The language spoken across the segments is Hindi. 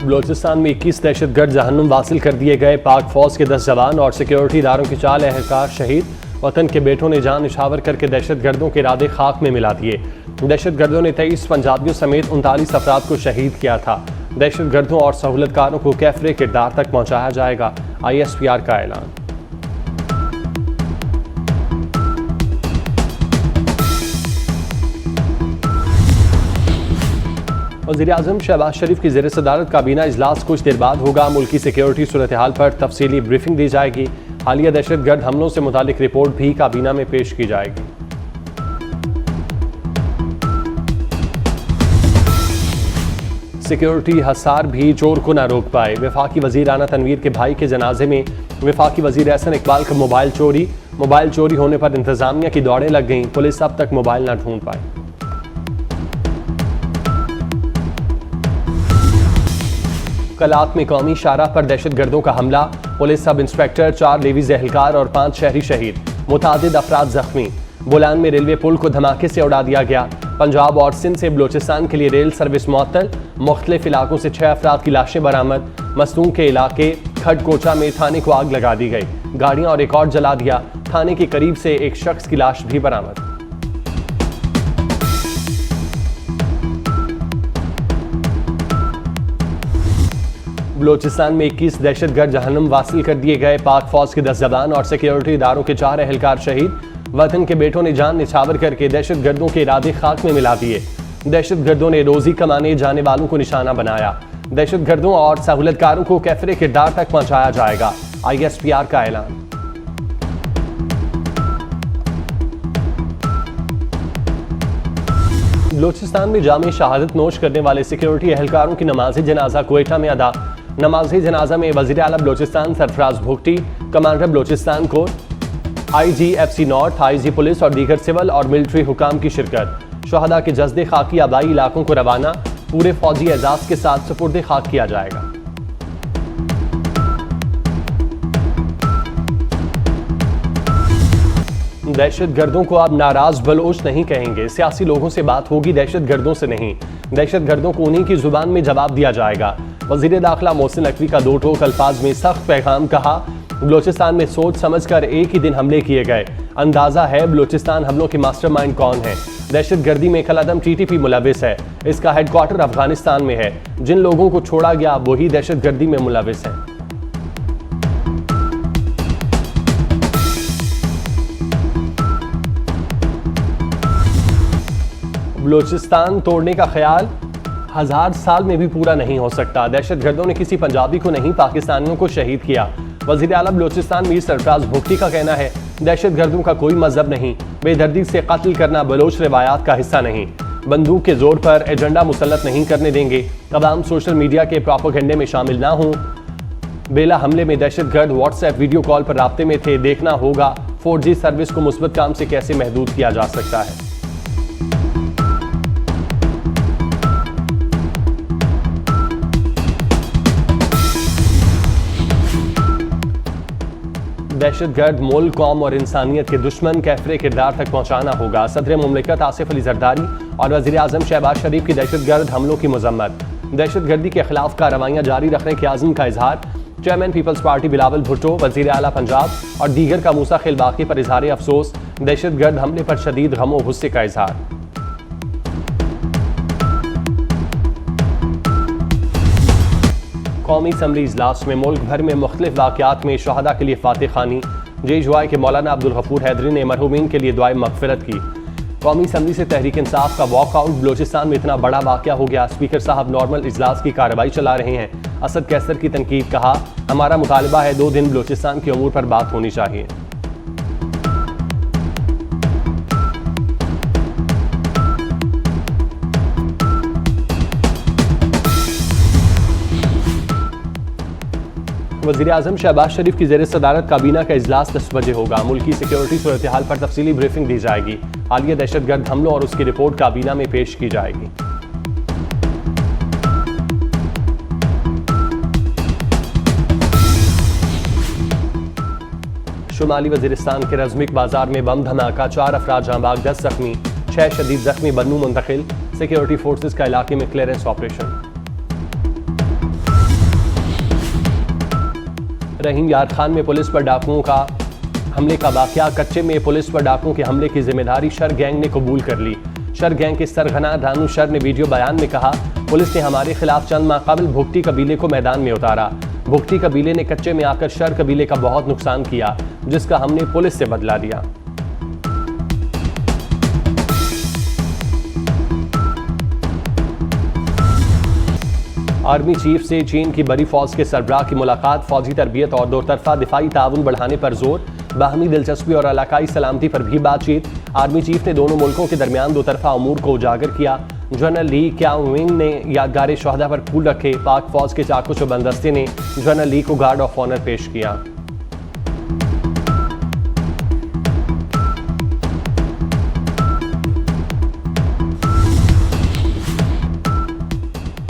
बलोचिस्तान में 21 दहशतगर्द जहन्नुम वासिल कर दिए गए। पाक फौज के 10 जवान और सिक्योरिटी इदारों के 4 एहलकार शहीद। वतन के बेटों ने जान निछावर करके दहशतगर्दों के इरादे खाक में मिला दिए। दहशतगर्दों ने 23 पंजाबियों समेत 39 अफराद को शहीद किया था। दहशतगर्दों और सहूलतकारों को कैफरे किरदार तक पहुँचाया जाएगा, ISPR का ऐलान। वज़ीर-ए-आज़म शहबाज शरीफ की ज़ेर सदारत काबीना इजलास कुछ देर बाद होगा। मुल्की सिक्योरिटी सूरत हाल पर तफसीली ब्रीफिंग दी जाएगी। हालिया दहशतगर्द हमलों से मुतालिक रिपोर्ट भी काबीना में पेश की जाएगी। सिक्योरिटी हसार भी चोर को न रोक पाए। वफाकी वज़ीर राना तनवीर के भाई के जनाजे में वफाकी वज़ीर एहसन इकबाल का मोबाइल चोरी होने पर इंतजामिया की दौड़ें लग गईं। पुलिस अब तक मोबाइल न ढूंढ पाई। कलात में कौमी शाहराह पर दहशतगर्दों का हमला। पुलिस सब इंस्पेक्टर, 4 लेवीज एहलकार और 5 शहरी शहीद। मुतादिद अफराद जख्मी। बोलान में रेलवे पुल को धमाके से उड़ा दिया गया। पंजाब और सिंध से बलोचिस्तान के लिए रेल सर्विस मुअत्तल। मुख्तलिफ इलाकों से 6 अफराद की लाशें बरामद। मस्तूम के इलाके खडकोचा में थाने को आग लगा दी गई। गाड़ियां और रिकॉर्ड जला दिया। थाने के करीब से एक शख्स की लाश भी बरामद। बलोचिस्तान में 21 दहशतगर्द जहन्नुम वासिल कर दिए गए। पाक फौज के 10 जवान और सिक्योरिटी इदारों के 4 एहलकार शहीद। वतन के बेटों ने जान निछावर करके दहशतगर्दों के इरादे खाक में मिला दिए। दहशतगर्दों ने रोजी कमाने जाने वालों को निशाना बनाया। दहशतगर्दों और सहूलतकारों को कैफरे किरदार तक पहुंचाया जाएगा, ISPR का ऐलान। बलोचिस्तान में जामे शहादत नोश करने वाले सिक्योरिटी एहलकारों की नमाज जनाजा क्वेटा में अदा। नमाज जनाजा में वज़ीर आला Balochistan Sarfraz Bugti, commander Balochistan corps, IGFC north, IG police और दीगर सिविल और मिलिट्री हुकाम की शिरकत। शहदा के जज्दे खाकी आबाई इलाकों को रवाना। पूरे फौजी एजाज के साथ सुपुर्द खाक किया जाएगा। दहशतगर्दों को अब नाराज बलोच नहीं कहेंगे। सियासी लोगों से बात होगी, दहशतगर्दों से नहीं। दहशतगर्दों को उन्हीं की जुबान में जवाब दिया जाएगा। वज़ीर दाखिला मोहसिन नकवी का 2 टोक अल्फाज में सख्त पैगाम। कहा, बलोचिस्तान में सोच समझ कर एक ही दिन हमले किए गए। अंदाजा है बलोचिस्तान हमलों के मास्टरमाइंड कौन है। दहशतगर्दी में कलादम TTP मुलविस है। इसका हेडक्वार्टर अफगानिस्तान में है। जिन लोगों को छोड़ा गया वही दहशतगर्दी में मुलविस है। बलोचिस्तान तोड़ने का ख्याल 1000 साल में भी पूरा नहीं हो सकता। दहशतगर्दों ने किसी पंजाबी को नहीं, पाकिस्तानियों को शहीद किया। वज़ीर आला बलोचिस्तान मीर सरफराज भुगटी का कहना है, दहशतगर्दों का कोई मजहब नहीं। बेदर्दी से कत्ल करना बलोच रिवायात का हिस्सा नहीं। बंदूक के जोर पर एजेंडा मुसल्लत नहीं करने देंगे। अवाम सोशल मीडिया के प्रोपेगेंडे में शामिल ना हों। बेला हमले में दहशतगर्द व्हाट्सएप वीडियो कॉल पर राब्ते में थे। देखना होगा 4G सर्विस को मुस्बत काम से कैसे महदूद किया जा सकता है। दहशतगर्द मुल्क, कौम और इंसानियत के दुश्मन कैफरे किरदार तक पहुंचाना होगा। सदर मुमलिकत आसिफ अली जरदारी और वज़ीर-ए-आज़म शहबाज शरीफ की दहशतगर्द हमलों की मजम्मत। दहशतगर्दी के खिलाफ कार्रवाइयां जारी रखने के आज़म का इजहार। Chairman peoples party Bilawal Bhutto, वज़ीर आला पंजाब और दीगर का मूसा खिलबाकी पर इजहार अफसोस। दहशतगर्द हमले पर शदीद गम और गुस्से का इजहार। कौमी असम्बली इजलास में मुल्क भर में मुख्तलिफ वाक़यात में शहदा के लिए फातिह खानी। JUI के मौलाना अब्दुल गफूर हैदरी ने मरहूमीन के लिए दुआए मगफिरत की। कौमी असम्बली से तहरीक इंसाफ का वॉकआउट। बलोचिस्तान में इतना बड़ा वाक़या हो गया, स्पीकर साहब नॉर्मल इजलास की कार्रवाई चला रहे हैं। असद कैसर की तनकीद। कहा, हमारा मुतालबा है 2 दिन बलोचिस्तान के अमूर पर बात होनी चाहिए। वज़ीर-ए-आज़म शहबाज शरीफ की ज़ेर सदारत काबीना का इजलास 10 बजे होगा। मुल्की सिक्योरिटी सूरत हाल पर तफसीली ब्रीफिंग दी जाएगी। हालिया दहशतगर्द हमलों और उसकी रिपोर्ट काबीना में पेश की जाएगी। शुमाली वज़ीरिस्तान के रज़मिक बाजार में बम धमाका, 4 अफराद जाँ बाग, 10 जख्मी, 6 शदीद जख्मी। बन्नू मुंतकिल। सिक्योरिटी फोर्सेज का इलाके में क्लियरेंस ऑपरेशन। रहीम यार खान में पुलिस पर डाकुओं का हमले का वाकया। कच्चे में पुलिस पर डाकुओं के हमले की जिम्मेदारी शर गैंग ने कबूल कर ली। शर गैंग के सरगना रानू शर ने वीडियो बयान में कहा, पुलिस ने हमारे खिलाफ चंद माह कबल भुगटी कबीले को मैदान में उतारा। भुगटी कबीले ने कच्चे में आकर शर कबीले का बहुत नुकसान किया, जिसका हमने पुलिस से बदला लिया। आर्मी चीफ से चीन की बड़ी फौज के सरबराह की मुलाकात। फौजी तरबियत और दो तरफा दिफाई ताउन बढ़ाने पर जोर। बाहमी दिलचस्पी और इलाकाई सलामती पर भी बातचीत। आर्मी चीफ ने दोनों मुल्कों के दरमियान दो तरफा अमूर को उजागर किया। जनरल ली क्याओविंग ने यादगार शहदा पर फूल रखे। पाक फौज के चाकू चौबंद दस्ते ने जनरल ली को गार्ड ऑफ ऑनर पेश किया।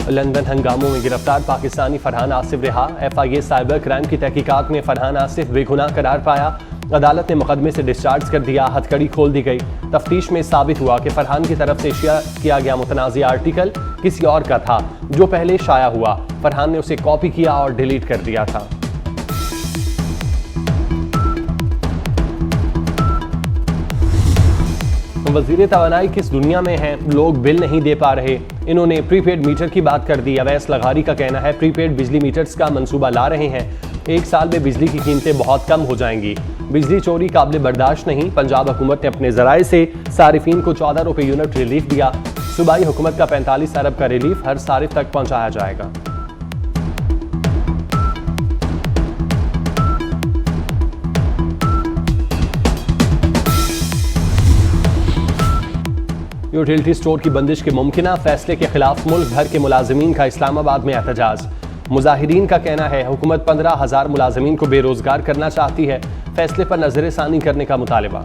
लंदन हंगामों में गिरफ्तार पाकिस्तानी फरहान आसिफ रिहा। FIA साइबर क्राइम की तहकीकात में फरहान आसिफ बेगुनाह करार पाया। अदालत ने मुकदमे से डिस्चार्ज कर दिया। हथकड़ी खोल दी गई। तफ्तीश में साबित हुआ कि फरहान की तरफ से शेयर किया गया मुतनाज़ी आर्टिकल किसी और का था, जो पहले शाया हुआ। फरहान ने उसे कॉपी किया और डिलीट कर दिया था। वज़ीर तवानाई किस दुनिया में हैं, लोग बिल नहीं दे पा रहे। इन्होंने प्रीपेड मीटर की बात कर दी। अवैस लगारी का कहना है प्रीपेड बिजली मीटर्स का मंसूबा ला रहे हैं, 1 साल में बिजली की कीमतें बहुत कम हो जाएंगी। बिजली चोरी काबिल बर्दाश्त नहीं। पंजाब हुकूमत ने अपने जराए से सारिफीन को 14 रुपये यूनिट रिलीफ दिया। सूबाई हुकूमत का 45 अरब का रिलीफ हर सारिफ तक पहुँचाया जाएगा। यूटिलिटी स्टोर की बंदिश के मुमकिना फैसले के खिलाफ मुल्क भर के मुलाजमीन का इस्लामाबाद में एहतजाज। मुजाहिरीन का कहना है हुकूमत 15,000 मुलाजमीन को बेरोजगार करना चाहती है। फैसले पर नजरसानी करने का मुतालबा।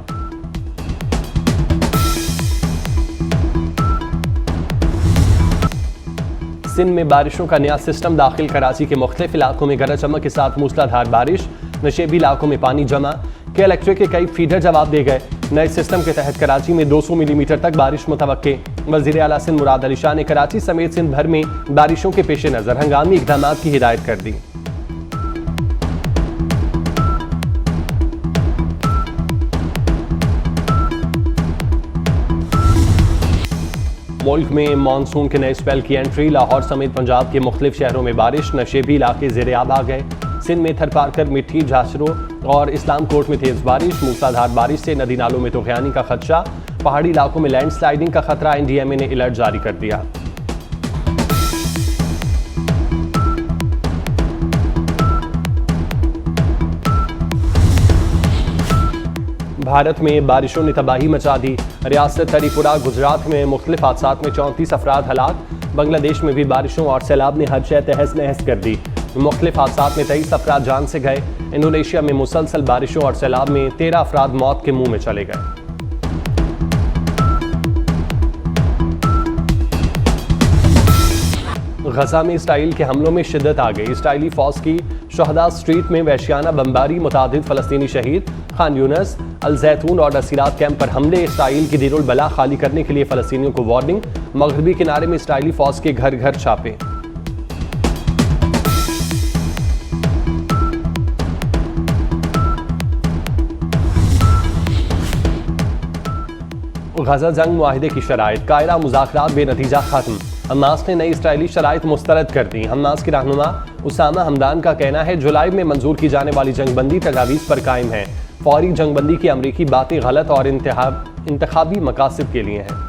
सिंध में बारिशों का नया सिस्टम दाखिल। कराची के मुख्तलिफ इलाकों में गरज चमक के साथ मूसलाधार बारिश। नशेबी इलाकों में पानी जमा। के इलेक्ट्रिक के कई फीडर जवाब दे गए। नए सिस्टम के तहत कराची में 200 मिलीमीटर तक बारिश मुतवक्के। वज़ीर आला सिंध मुराद अली शाह ने कराची समेत सिंध भर में बारिशों के पेश नज़र हंगामी इक़दाम की हिदायत कर दी। मुल्क में मानसून के नए स्पेल की एंट्री। लाहौर समेत पंजाब के मुख्तलिफ शहरों में बारिश। नशेबी इलाके ज़ेरे आब आ गए। सिंध में थरपारकर, मिट्टी, झांसरों और इस्लाम कोट में तेज बारिश। मूसलाधार बारिश से नदी नालों में तूफ़ानी का खदशा। पहाड़ी इलाकों में लैंडस्लाइडिंग का खतरा। NDMA ने अलर्ट जारी कर दिया। भारत में बारिशों ने तबाही मचा दी। रियासत त्रिपुरा, गुजरात में मुख्तलिफ हादसात में 34 अफराद हलाक। बांग्लादेश में भी बारिशों और सैलाब ने हर शय तहस नहस कर दी। मुख्तलिफ हादसात में 23 अफराद जान से गए। इंडोनेशिया में मुसलसल बारिशों और सैलाब में 13 अफराद मौत के मुंह में चले गए। गजा में इसराइल के हमलों में शिद्दत आ गई। इसराइली फौज की शहदा स्ट्रीट में वहशियाना बमबारी। मुतादिद फ़लस्तीनी शहीद। खान यूनस, अल जैतून और नसीरात कैंप पर हमले। इसराइल की दीरुल बला खाली करने के लिए फ़लस्तीनियों को वार्निंग। मगरबी किनारे में इसराइली फौज के घर घर छापे। गजा जंग मुआहिदे की शराइत। कायरा मुज़ाकरात बेनतीजा खत्म। हमास ने नई इसराइली शराइत मुस्तरद कर दी। हमास के रहनुमा उसामा हमदान का कहना है जुलाई में मंजूर की जाने वाली जंगबंदी तजावीज़ पर कायम है। फौरी जंगबंदी की अमरीकी बातें गलत और इंतखाबी मकासद के लिए हैं।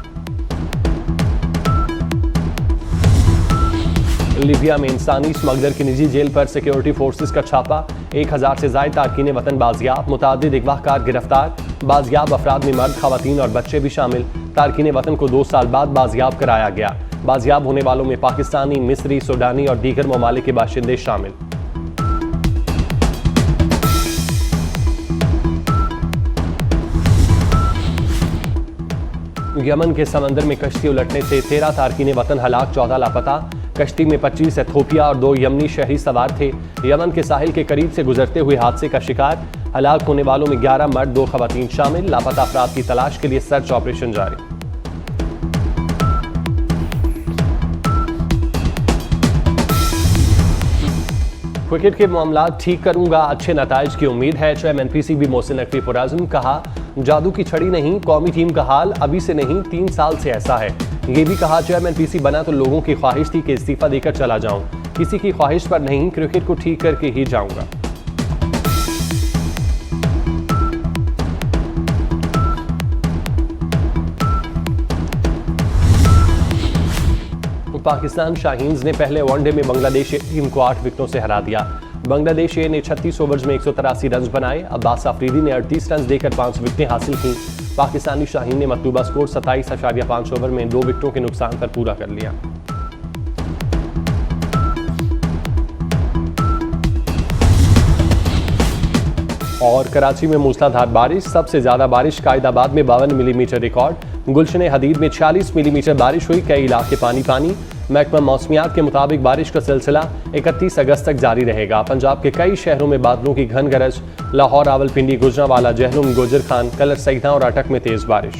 लीबिया में इंसानी स्मगलर की निजी जेल पर सिक्योरिटी फोर्सेस का छापा। 1000 से ज़ायद तारकीन वतन बाजियाब। मुतादिद अगवाकार गिरफ्तार। बाजियाब अफराद में मर्द, खवातीन और बच्चे भी शामिल। तारकीन वतन को 2 साल बाद बाजियाब कराया गया। बाजियाब होने वालों में पाकिस्तानी, मिस्री, सूडानी और दीगर ममालिक के बाशिंदे शामिल। यमन के समंदर में कश्ती उलटने से 13 तारकीन वतन हलाक, 14 लापता। कश्ती में 25 एथियोपिया और 2 यमनी शहरी सवार थे। यमन के साहिल के करीब से गुजरते हुए हादसे का शिकार। हलाक होने वालों में 11 मर्द, 2 खवातीन शामिल। लापता अफराद की तलाश के लिए सर्च ऑपरेशन जारी। क्रिकेट के मामला ठीक करूंगा, अच्छे नताइज की उम्मीद है। चेयरमैन पीसीबी मोहसिन नकवी पुरआज़म। कहा जादू की छड़ी नहीं, कौमी टीम का हाल अभी से नहीं 3 साल से ऐसा है। ये भी कहा चेयरमैन पीसी बना तो लोगों की ख्वाहिश थी कि इस्तीफा देकर चला जाऊं, किसी की ख्वाहिश पर नहीं, क्रिकेट को ठीक करके ही जाऊंगा। पाकिस्तान शाहीन्स ने पहले वनडे में बांग्लादेश टीम को 8 विकेटों से हरा दिया। बांग्लादेश ए ने 36 ओवर्स में 183 रन बनाए। अब्बास अफरीदी ने 38 रन देकर 5 विकेटें हासिल की। पाकिस्तानी शाहीन ने मतलूबा स्कोर 27.5 ओवर में 2 विकेटों के नुकसान पर पूरा कर लिया। और कराची में मूसलाधार बारिश, सबसे ज्यादा बारिश कायदाबाद में 52 मिलीमीटर रिकॉर्ड। गुलशन हदीद में 40 मिलीमीटर बारिश हुई, कई इलाके पानी पानी। महकमा मौसमियात के मुताबिक बारिश का सिलसिला 31 अगस्त तक जारी रहेगा। पंजाब के कई शहरों में बादलों की घन गरज, लाहौर, रावलपिंडी, गुजरांवाला, जहलुम, गोजरखान, कलर सईदा और अटक में तेज बारिश।